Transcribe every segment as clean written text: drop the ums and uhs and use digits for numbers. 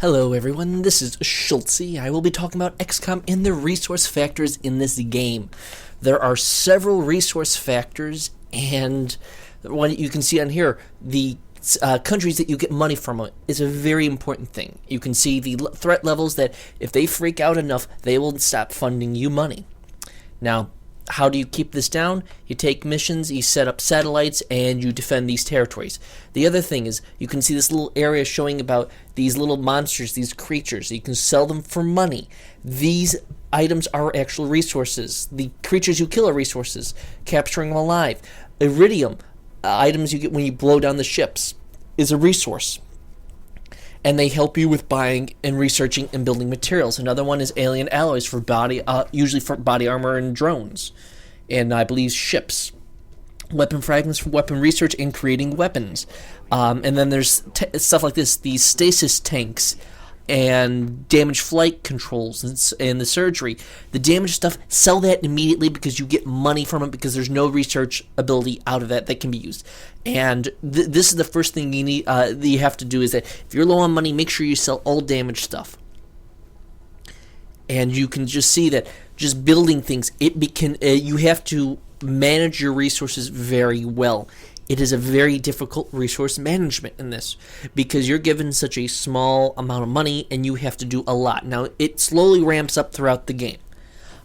Hello everyone, this is Schultzy. I will be talking about Xcom and the resource factors in this game. There are several resource factors, and what you can see on here, the countries that you get money from is a very important thing. You can see the threat levels that if they freak out enough, they will stop funding you money. Now, how do you keep this down? You take missions, you set up satellites, and you defend these territories. The other thing is, you can see this little area showing about these little monsters, these creatures. You can sell them for money. These items are actual resources. The creatures you kill are resources. Capturing them alive. Iridium, items you get when you blow down the ships, is a resource. And they help you with buying and researching and building materials. Another one is alien alloys for body, usually for body armor and drones, and I believe ships. Weapon fragments for weapon research and creating weapons. And then there's stuff like this: these stasis tanks and damage flight controls and the surgery. The damage stuff, sell that immediately because you get money from it, because there's no research ability out of that can be used. And this is the first thing you need that you have to do, is that if you're low on money, make sure you sell all damage stuff. And you can just see that just building things, you have to manage your resources very well. It is a very difficult resource management in this, because you're given such a small amount of money and you have to do a lot. Now, it slowly ramps up throughout the game.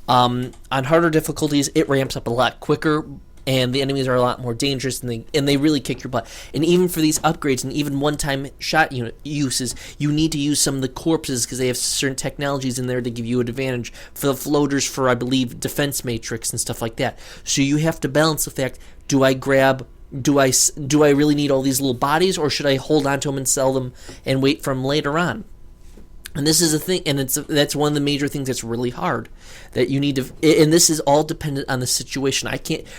On harder difficulties, it ramps up a lot quicker, and the enemies are a lot more dangerous, and they really kick your butt. And even for these upgrades and even one-time shot unit uses, you need to use some of the corpses because they have certain technologies in there that give you an advantage. For the floaters, for, I believe, defense matrix and stuff like that. So you have to balance the fact, do I really need all these little bodies, or should I hold on to them and sell them and wait for them later on? And this is a thing, and that's one of the major things that's really hard, that you need to, and this is all dependent on the situation.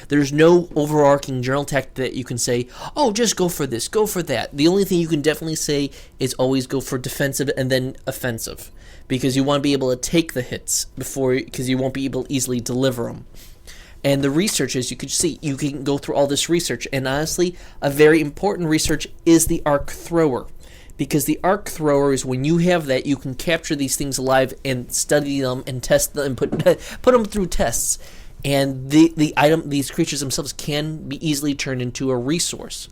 There's no overarching general tactic that you can say, oh, just go for this, go for that. The only thing you can definitely say is always go for defensive and then offensive, because you want to be able to take the hits because you won't be able to easily deliver them. And the research, as you can see, you can go through all this research. And honestly, a very important research is the arc thrower. Because the arc thrower is, when you have that, you can capture these things alive and study them and test them and put them through tests. And these creatures themselves can be easily turned into a resource.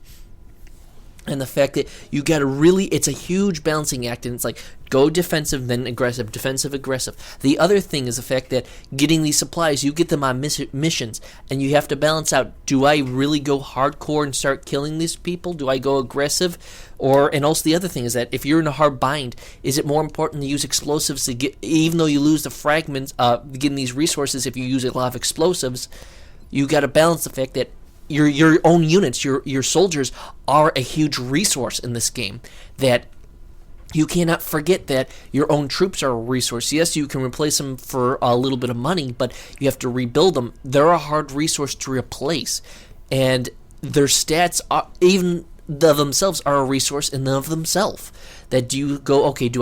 And the fact that you got to it's a huge balancing act, and it's like, go defensive, then aggressive, defensive, aggressive. The other thing is the fact that getting these supplies, you get them on missions, and you have to balance out, do I really go hardcore and start killing these people? Do I go aggressive? And also the other thing is that if you're in a hard bind, is it more important to use explosives to get, even though you lose the fragments, getting these resources, if you use a lot of explosives, you got to balance the fact that your own units, your soldiers, are a huge resource in this game. That you cannot forget that your own troops are a resource. Yes, you can replace them for a little bit of money, but you have to rebuild them. They're a hard resource to replace, and their stats themselves are a resource in and of themselves. That do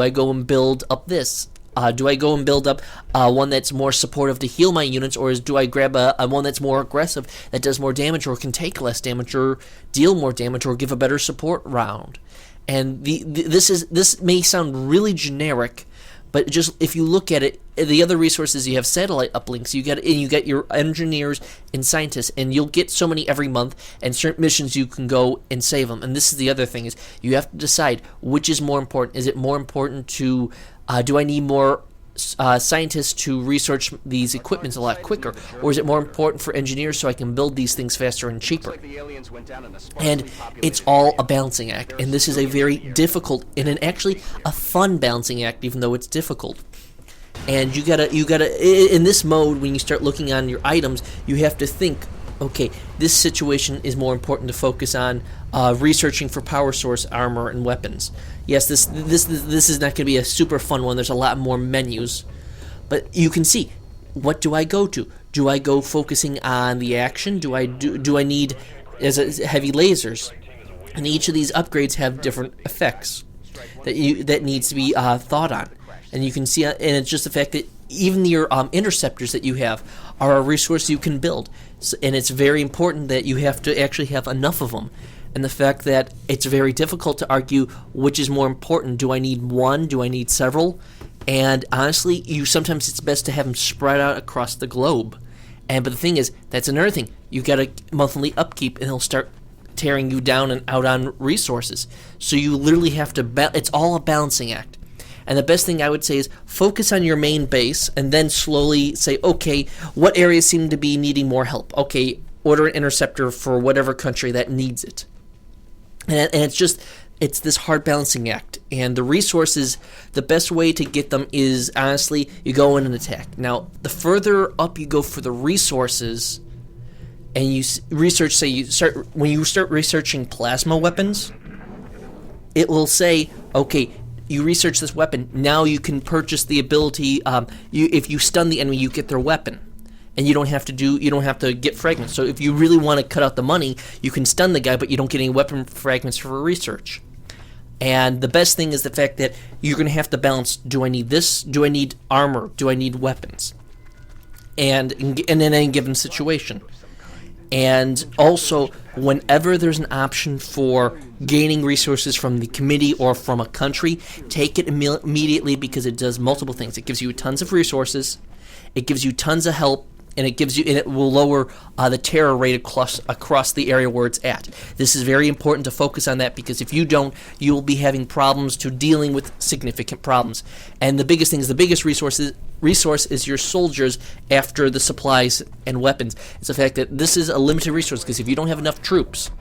I go and build up this? Do I go and build up one that's more supportive to heal my units, or do I grab a one that's more aggressive, that does more damage, or can take less damage, or deal more damage, or give a better support round? And this may sound really generic, but just if you look at it, the other resources, you have satellite uplinks, you get your engineers and scientists, and you'll get so many every month, and certain missions you can go and save them. And this is the other thing, is you have to decide which is more important. Is it more important to do I need more scientists to research these equipments a lot quicker, or is it more important for engineers so I can build these things faster and cheaper? And it's all a balancing act, and this is a very difficult and actually a fun balancing act, even though it's difficult. And you gotta in this mode, when you start looking on your items, you have to think, okay, this situation is more important to focus on researching for power source, armor, and weapons. Yes, this is not going to be a super fun one. There's a lot more menus. But you can see, what do I go to? Do I go focusing on the action? Do I need heavy lasers? And each of these upgrades have different effects that needs to be thought on. And you can see, and it's just the fact that even your interceptors that you have are a resource you can build. And it's very important that you have to actually have enough of them. and the fact that it's very difficult to argue which is more important. Do I need one? Do I need several? And honestly, sometimes it's best to have them spread out across the globe. But the thing is, that's another thing. You got a monthly upkeep, and they'll start tearing you down and out on resources. So you literally have to it's all a balancing act. And the best thing I would say is focus on your main base and then slowly say, okay, what areas seem to be needing more help? Okay, order an interceptor for whatever country that needs it. And it's this hard balancing act. And the resources, the best way to get them is, honestly, you go in and attack. Now, the further up you go for the resources, and you research, when you start researching plasma weapons, it will say, okay, you research this weapon, now you can purchase the ability, if you stun the enemy, you get their weapon. And you don't have to get fragments. So if you really want to cut out the money, you can stun the guy, but you don't get any weapon fragments for research. And the best thing is the fact that you're going to have to balance, do I need this? Do I need armor? Do I need weapons? And in any given situation. And also, whenever there's an option for gaining resources from the committee or from a country, take it immediately, because it does multiple things. It gives you tons of resources, it gives you tons of help, and it will lower the terror rate across the area where it's at. This is very important to focus on that, because if you don't, you will be having problems to dealing with significant problems. And the biggest thing is, the biggest resource is your soldiers after the supplies and weapons. It's the fact that this is a limited resource, because if you don't have enough troops,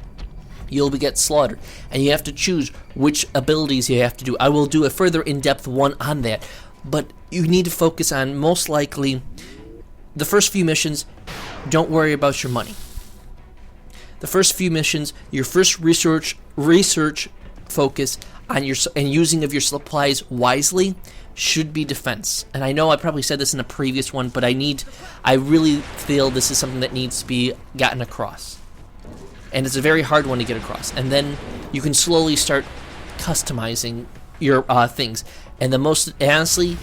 you'll get slaughtered. And you have to choose which abilities you have to do. I will do a further in-depth one on that. But you need to focus on, most likely, the first few missions. Don't worry about your money. The first few missions, your first research focus on using of your supplies wisely should be defense. And I know I probably said this in a previous one, but I really feel this is something that needs to be gotten across. And it's a very hard one to get across. And then you can slowly start customizing your things. And honestly,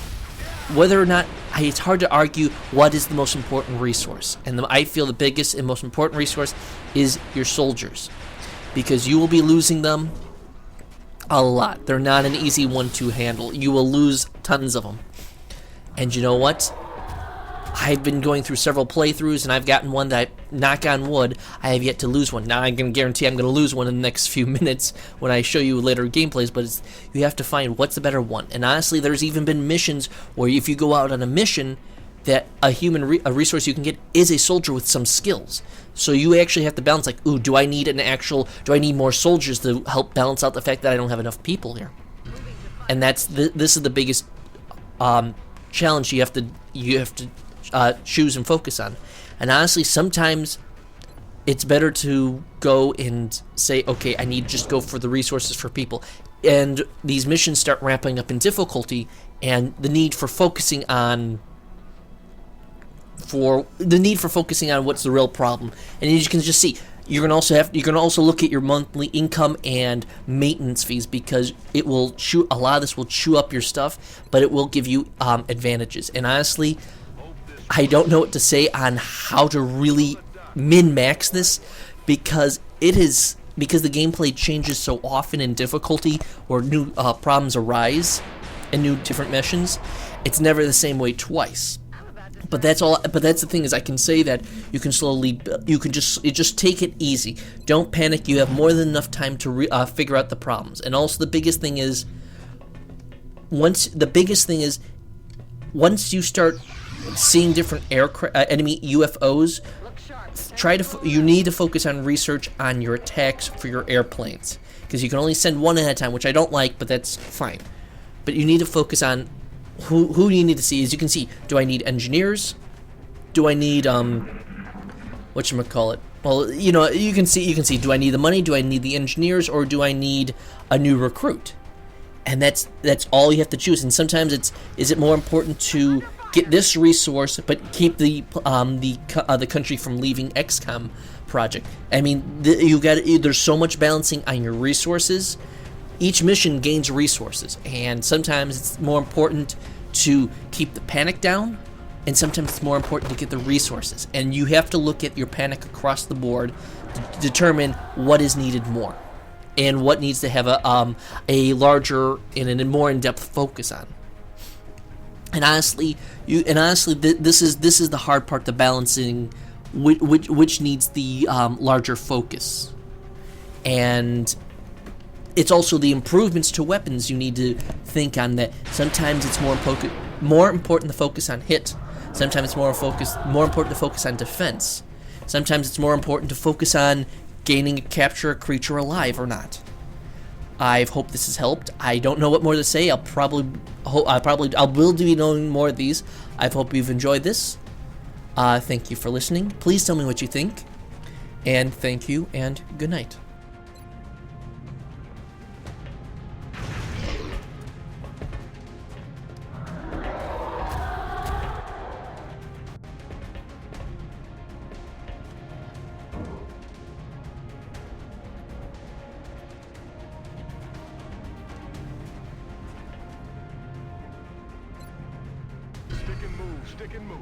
whether or not, it's hard to argue what is the most important resource. And I feel the biggest and most important resource is your soldiers, because you will be losing them a lot. They're not an easy one to handle. You will lose tons of them. And you know what? I've been going through several playthroughs, and I've gotten one that, knock on wood, I have yet to lose one. Now, I can guarantee I'm going to lose one in the next few minutes when I show you later gameplays, but you have to find what's the better one. And honestly, there's even been missions where if you go out on a mission, that a resource you can get is a soldier with some skills. So you actually have to balance, like, ooh, do I need more soldiers to help balance out the fact that I don't have enough people here? And this is the biggest challenge you have to choose and focus on. And honestly, sometimes it's better to go and say, okay, I need to just go for the resources for people. And these missions start ramping up in difficulty, and the need for focusing on what's the real problem. And as you can just see, you're gonna also look at your monthly income and maintenance fees, because a lot of this will chew up your stuff, but it will give you advantages. And honestly, I don't know what to say on how to really min-max this, because the gameplay changes so often in difficulty, or new problems arise and new different missions. It's never the same way twice. But that's the thing, is I can say that you can just take it easy. Don't panic. You have more than enough time to figure out the problems. And also the biggest thing is, once you start seeing different enemy UFOs, you need to focus on research on your attacks for your airplanes, because you can only send one at a time, which I don't like, but that's fine. But you need to focus on who you need to see. As you can see, do I need engineers? Do I need whatchamacallit? Well, you can see, do I need the money? Do I need the engineers? Or do I need a new recruit? And that's all you have to choose. And sometimes is it more important to get this resource but keep the country from leaving Xcom project? I mean, there's so much balancing on your resources. Each mission gains resources, and sometimes it's more important to keep the panic down, and sometimes it's more important to get the resources. And you have to look at your panic across the board determine what is needed more, and what needs to have a larger and a more in-depth focus on. And honestly, this is the hard part, the balancing which needs the larger focus, and it's also the improvements to weapons you need to think on. That sometimes it's more important to focus on hit. Sometimes it's more important to focus on defense. Sometimes it's more important to focus on gaining capture a creature alive or not. I hope this has helped. I don't know what more to say. I will be knowing more of these. I hope you've enjoyed this. Thank you for listening. Please tell me what you think. And thank you, and good night. Stick and move.